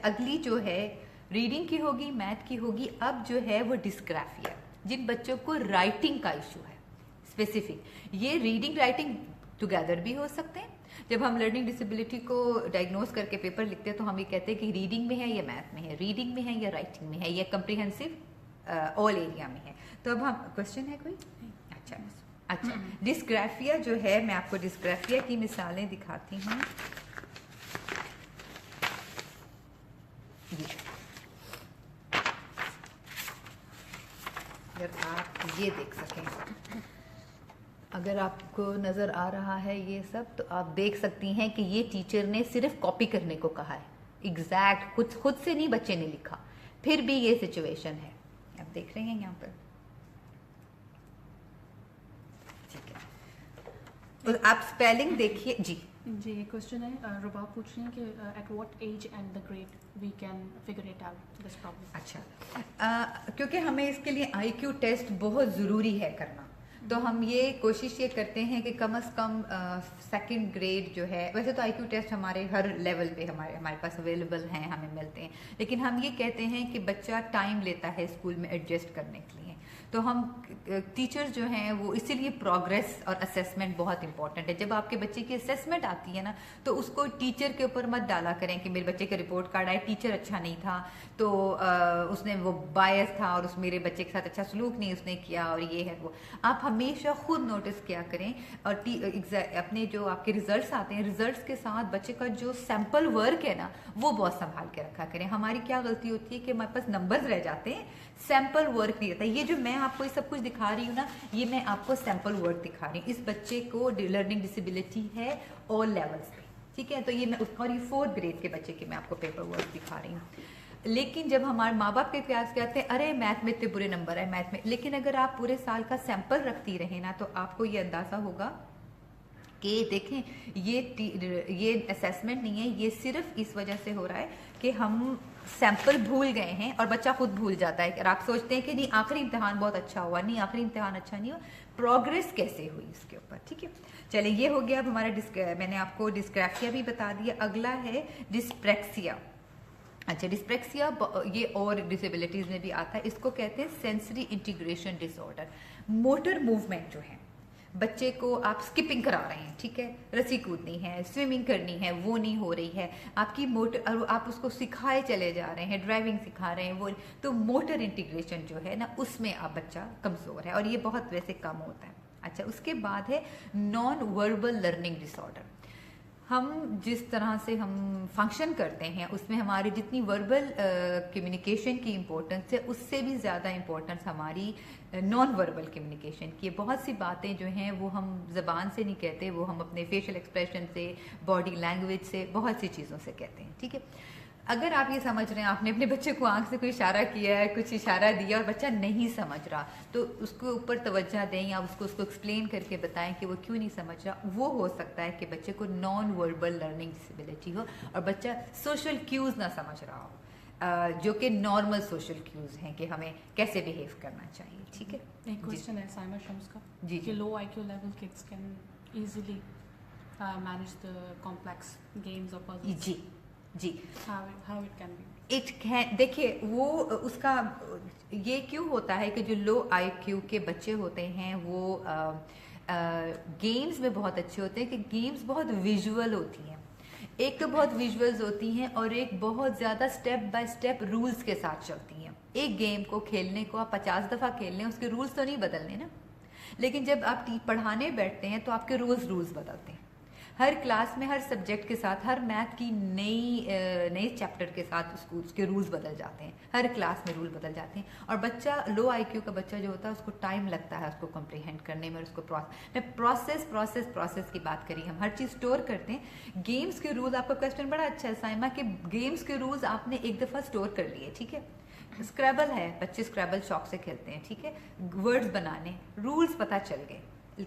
اگلی جو ہے ریڈنگ کی ہوگی، میتھ کی ہوگی. اب جو ہے وہ ڈسگرافیا، جن بچوں کو رائٹنگ کا ایشو ہے اسپیسیفک. یہ ریڈنگ رائٹنگ ٹوگیدر بھی ہو سکتے ہیں. جب ہم لرننگ ڈسیبلٹی کو ڈائگنوز کر کے پیپر لکھتے ہیں تو ہم یہ کہتے ہیں کہ ریڈنگ میں ہے یا میتھ میں ہے، ریڈنگ میں ہے یا رائٹنگ میں ہے، یا کمپریہنسو آل ایریا میں ہے. تو اب ہم کوشچن ہے کوئی؟ اچھا ڈسگرافیا جو ہے، میں آپ کو ڈسگرافیا کی مثالیں دکھاتی ہوں. جی اگر آپ یہ دیکھ سکیں، اگر آپ کو نظر آ رہا ہے یہ سب، تو آپ دیکھ سکتی ہیں کہ یہ ٹیچر نے صرف کاپی کرنے کو کہا ہے، ایگزیکٹ خود سے نہیں بچے نے لکھا، پھر بھی یہ سچویشن ہے. آپ دیکھ رہے ہیں یہاں پر، ٹھیک ہے. اور آپ اسپیلنگ دیکھیے. جی یہ کوشچن ہے، رباب پوچھ رہی ہیں کہ at what age and the grade we can figure it out this problem. اچھا، کیونکہ ہمیں اس کے لیے آئی کیو ٹیسٹ بہت ضروری ہے کرنا، تو ہم یہ کوشش یہ کرتے ہیں کہ کم از کم سیکنڈ گریڈ جو ہے، ویسے تو آئی کیو ٹیسٹ ہمارے ہر لیول پہ ہمارے پاس اویلیبل ہیں، ہمیں ملتے ہیں، لیکن ہم یہ کہتے ہیں کہ بچہ ٹائم لیتا ہے اسکول میں ایڈجسٹ کرنے کے لیے. تو ہم ٹیچرز جو ہیں وہ اسی لیے پروگریس اور اسیسمنٹ بہت امپورٹنٹ ہے. جب آپ کے بچے کی اسیسمنٹ آتی ہے نا، تو اس کو ٹیچر کے اوپر مت ڈالا کریں کہ میرے بچے کا رپورٹ کارڈ آئے، ٹیچر اچھا نہیں تھا تو اس نے وہ بایس تھا اور اس میرے بچے کے ساتھ اچھا سلوک نہیں اس نے کیا اور یہ ہے وہ. آپ ہمیشہ خود نوٹس کیا کریں، اور اپنے جو آپ کے ریزلٹس آتے ہیں، ریزلٹس کے ساتھ بچے کا جو سیمپل ورک ہے نا وہ بہت سنبھال کے رکھا کریں. ہماری کیا غلطی ہوتی ہے کہ ہمارے پاس نمبرز رہ جاتے ہیں، سیمپل ورک نہیں رہتا. یہ جو میں آپ کو یہ سب کچھ دکھا رہی ہوں نا، یہ میں آپ کو سیمپل ورک دکھا رہی ہوں. اس بچے کو لرننگ ڈسیبلٹی ہے آل لیولس پہ، ٹھیک ہے. تو یہ میں اور یہ 4th گریڈ کے بچے کے میں آپ کو پیپر ورک دکھا رہی ہوں. لیکن جب ہمارے ماں باپ کے پیاس کہتے ہیں ارے میتھ میں اتنے برے نمبر ہے میتھ میں، لیکن اگر آپ پورے سال کا سیمپل رکھتی رہیں نا تو آپ کو یہ اندازہ ہوگا کہ دیکھیں یہ اسیسمنٹ نہیں ہے، یہ صرف اس وجہ سے ہو رہا ہے کہ ہم سیمپل بھول گئے ہیں اور بچہ خود بھول جاتا ہے. اور آپ سوچتے ہیں کہ نہیں آخری امتحان بہت اچھا ہوا، نہیں آخری امتحان اچھا نہیں ہوا، پروگریس کیسے ہوئی اس کے اوپر. ٹھیک ہے، چلیں یہ ہو گیا اب ہمارا میں نے آپ کو ڈسگرافیا بھی بتا دیا. اگلا ہے ڈسپریکسیا. اچھا ڈسپریکسیا یہ اور ڈسیبلٹیز میں بھی آتا ہے. اس کو کہتے ہیں سینسری انٹیگریشن ڈس آرڈر. موٹر موومنٹ جو ہے، بچے کو آپ اسکپنگ کرا رہے ہیں، ٹھیک ہے، رسی کودنی ہے، سوئمنگ کرنی ہے، وہ نہیں ہو رہی ہے آپ کی موٹر، آپ اس کو سکھائے چلے جا رہے ہیں، ڈرائیونگ سکھا رہے ہیں وہ، تو موٹر انٹیگریشن جو ہے نا اس میں آپ بچہ کمزور ہے، اور یہ بہت ویسے کم ہوتا ہے. اچھا اس کے بعد ہے نان وربل لرننگ ڈس آرڈر. ہم جس طرح سے ہم فنکشن کرتے ہیں اس میں ہماری جتنی وربل کمیونیکیشن کی امپورٹنس ہے، اس سے بھی زیادہ امپورٹنس ہماری نان وربل کمیونیکیشن کی. بہت سی باتیں جو ہیں وہ ہم زبان سے نہیں کہتے، وہ ہم اپنے فیشل ایکسپریشن سے، باڈی لینگویج سے، بہت سی چیزوں سے کہتے ہیں. ٹھیک ہے، اگر آپ یہ سمجھ رہے ہیں آپ نے اپنے بچے کو آنکھ سے کوئی اشارہ کیا ہے، کچھ اشارہ دیا اور بچہ نہیں سمجھ رہا، تو اس کے اوپر توجہ دیں یا اس کو ایکسپلین کر کے بتائیں کہ وہ کیوں نہیں سمجھ رہا. وہ ہو سکتا ہے کہ بچے کو نان وربل لرننگ ڈسیبلٹی ہو اور بچہ سوشل کیوز نہ سمجھ رہا ہو، جو کہ نارمل سوشل کیوز ہیں کہ ہمیں کیسے بیہیو کرنا چاہیے. ٹھیک ہے، ایک کوشچن ہے سائمہ شمس کا جی کہ low I Q level kids can easily manage the complex games اور پزلز. جی جی how it can be. دیکھیے وہ اس کا یہ کیوں ہوتا ہے کہ جو لو آئی کیو کے بچے ہوتے ہیں وہ گیمز میں بہت اچھے ہوتے ہیں، کہ گیمز بہت ویژول ہوتی ہیں. ایک تو بہت ویژولز ہوتی ہیں اور ایک بہت زیادہ سٹیپ بائی سٹیپ رولز کے ساتھ چلتی ہیں. ایک گیم کو کھیلنے کو آپ 50 دفعہ کھیل لیں، اس کے رولز تو نہیں بدلنے نا، لیکن جب آپ پڑھانے بیٹھتے ہیں تو آپ کے رولز بدلتے ہیں. ہر کلاس میں ہر سبجیکٹ کے ساتھ، ہر میتھ کی نئی چیپٹر کے ساتھ اس کے رولز بدل جاتے ہیں، ہر کلاس میں رول بدل جاتے ہیں. اور بچہ لو آئی کیو کا بچہ جو ہوتا ہے اس کو ٹائم لگتا ہے اس کو کمپریہینڈ کرنے میں، اس کو پروسیس کی بات کری، ہم ہر چیز اسٹور کرتے ہیں. گیمز کے رولز، آپ کا کویسچن بڑا اچھا ہے سائمہ کہ گیمز کے رولز آپ نے ایک دفعہ اسٹور کر لیے، ٹھیک ہے. اسکریبل ہے، بچے اسکریبل شوق سے کھیلتے ہیں، ٹھیک ہے، ورڈز بنانے، رولز پتہ چل گئے،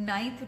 9th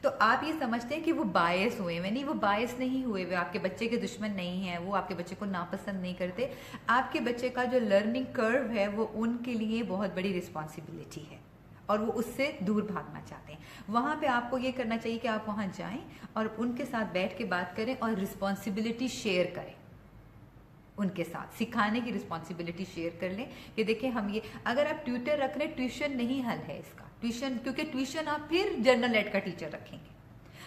تو آپ یہ سمجھتے ہیں کہ وہ باعث ہوئے ہوئے، نہیں، وہ باعث نہیں ہوئے ہوئے، آپ کے بچے کے دشمن نہیں ہیں، وہ آپ کے بچے کو ناپسند نہیں کرتے. آپ کے بچے کا جو لرننگ کرو ہے وہ ان کے لیے بہت بڑی رسپانسبلٹی ہے اور وہ اس سے دور بھاگنا چاہتے ہیں. وہاں پہ آپ کو یہ کرنا چاہیے کہ آپ وہاں جائیں اور ان کے ساتھ بیٹھ کے بات کریں اور رسپانسبلٹی شیئر کریں، ان کے ساتھ سکھانے کی رسپانسبلٹی شیئر کر لیں کہ دیکھیں ہم یہ، اگر آپ ٹیوٹر رکھ رہے ہیں، ٹیوشن نہیں حل ہے اس کا، ٹیوشن، کیونکہ ٹیوشن آپ پھر جنرل ایڈ کا ٹیچر رکھیں گے.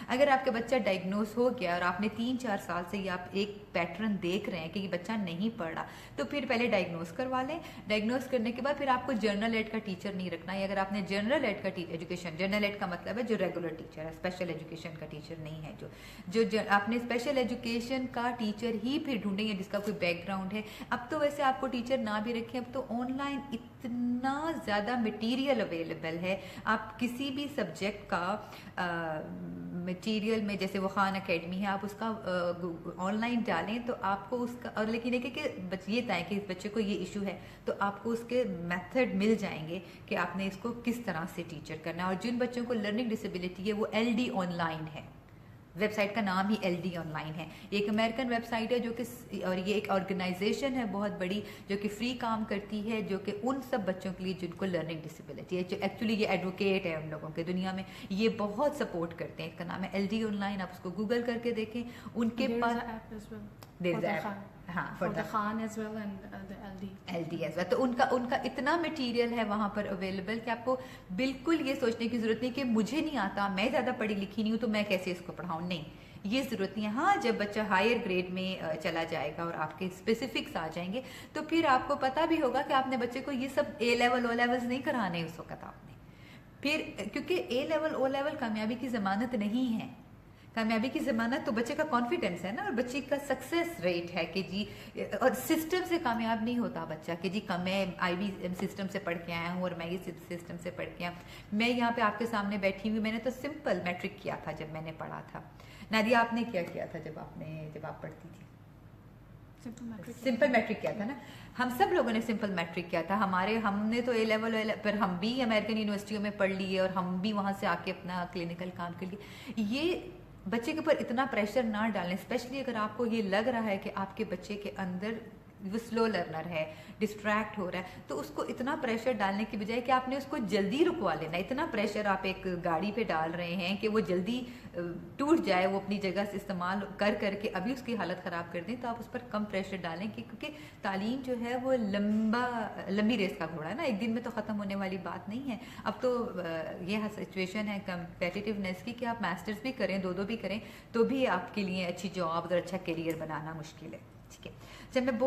اگر آپ کا بچہ ڈائگنوز ہو گیا اور آپ نے 3-4 سال سے یہ آپ ایک پیٹرن دیکھ رہے ہیں کہ یہ بچہ نہیں پڑھ رہا، تو پھر پہلے ڈائگنوز کروا لیں. ڈائگنوز کرنے کے بعد پھر آپ کو جنرل ایڈ کا ٹیچر نہیں رکھنا ہے. اگر آپ نے جنرل ایڈ کا ایجوکیشن، جنرل ایڈ کا مطلب ہے جو ریگولر ٹیچر ہے، اسپیشل ایجوکیشن کا ٹیچر نہیں ہے، جو آپ نے اسپیشل ایجوکیشن کا ٹیچر ہی پھر ڈھونڈیں گے جس کا کوئی بیک گراؤنڈ ہے. اب تو ویسے آپ کو ٹیچر نہ بھی رکھیں، اب تو آن لائن اتنا زیادہ مٹیریل اویلیبل ہے، آپ کسی بھی سبجیکٹ کا مٹیریل میں، جیسے وہ خان اکیڈمی ہے، آپ اس کا آن لائن ڈالیں تو آپ کو اس کا، اور لیکن ایک ہے کہ یہ طے کہ اس بچے کو یہ ایشو ہے تو آپ کو اس کے میتھڈ مل جائیں گے کہ آپ نے اس کو کس طرح سے ٹیچر کرنا ہے. اور جن بچوں کو لرننگ ڈسیبلٹی ہے وہ LD آن لائن ہے، ویب سائٹ کا نام ہی LD آن لائن ہے. ایک امریکن ویب سائٹ ہے جو کہ، اور یہ ایک آرگنائزیشن ہے بہت بڑی جو کہ فری کام کرتی ہے، جو کہ ان سب بچوں کے لیے جن کو لرننگ ڈسیبلٹی ہے، جو ایکچولی یہ ایڈوکیٹ ہے ان لوگوں کے دنیا میں، یہ بہت سپورٹ کرتے ہیں. اس کا نام ہے LD آن لائن، آپ اس کو گوگل کر کے دیکھیں. ان کے پاس ہاں for the Khan as well and the LD as well. تو ان کا اتنا مٹیریل ہے وہاں پر اویلیبل کہ آپ کو بالکل یہ سوچنے کی ضرورت نہیں کہ مجھے نہیں آتا، میں زیادہ پڑھی لکھی نہیں ہوں تو میں کیسے اس کو پڑھاؤں. نہیں، یہ ضرورت نہیں ہے. ہاں، جب بچہ ہائر گریڈ میں چلا جائے گا اور آپ کے اسپیسیفکس آ جائیں گے تو پھر آپ کو پتہ بھی ہوگا کہ آپ نے بچے کو یہ سب A لیول O لیولز نہیں کرانے اس وقت آپ نے. پھر کیونکہ A لیول O لیول کامیابی کی ضمانت نہیں ہے. کامیابی کی ضمانت تو بچے کا کانفیڈنس ہے نا، اور بچے کا سکسیس ریٹ ہے کہ جی، اور سسٹم سے کامیاب نہیں ہوتا بچہ کہ جی میں IB سسٹم سے پڑھ کے آیا ہوں اور میں یہ سسٹم سے پڑھ کے آیا. میں یہاں پہ آپ کے سامنے بیٹھی ہوئی، میں نے تو سمپل میٹرک کیا تھا جب میں نے پڑھا تھا. نادیہ، آپ نے کیا کیا تھا جب آپ پڑھتی تھی؟ سمپل میٹرک کیا تھا نا. ہم سب لوگوں نے سمپل میٹرک کیا تھا. ہم نے تو A لیول پر ہم بھی امریکن یونیورسٹیوں میں پڑھ لیے اور ہم بھی وہاں سے آ کے اپنا کلینکل کام کر لیے. یہ بچے کے اوپر اتنا پریشر نہ ڈالیں، اسپیشلی اگر آپ کو یہ لگ رہا ہے کہ آپ کے بچے کے اندر وہ سلو لرنر ہے، ڈسٹریکٹ ہو رہا ہے، تو اس کو اتنا پریشر ڈالنے کی بجائے کہ آپ نے اس کو جلدی رکوا لینا. اتنا پریشر آپ ایک گاڑی پہ ڈال رہے ہیں کہ وہ جلدی ٹوٹ جائے، وہ اپنی جگہ سے استعمال کر کے ابھی اس کی حالت خراب کر دیں. تو آپ اس پر کم پریشر ڈالیں کیونکہ تعلیم جو ہے وہ لمبی ریس کا گھوڑا ہے نا، ایک دن میں تو ختم ہونے والی بات نہیں ہے. اب تو یہ سچویشن ہے کمپیٹیٹیونیس کی کہ آپ ماسٹرز بھی کریں، 2 بھی کریں تو بھی آپ کے لیے اچھی جاب اور اچھا کیریئر بنانا مشکل ہے. ٹھیک ہے. جب میں بہت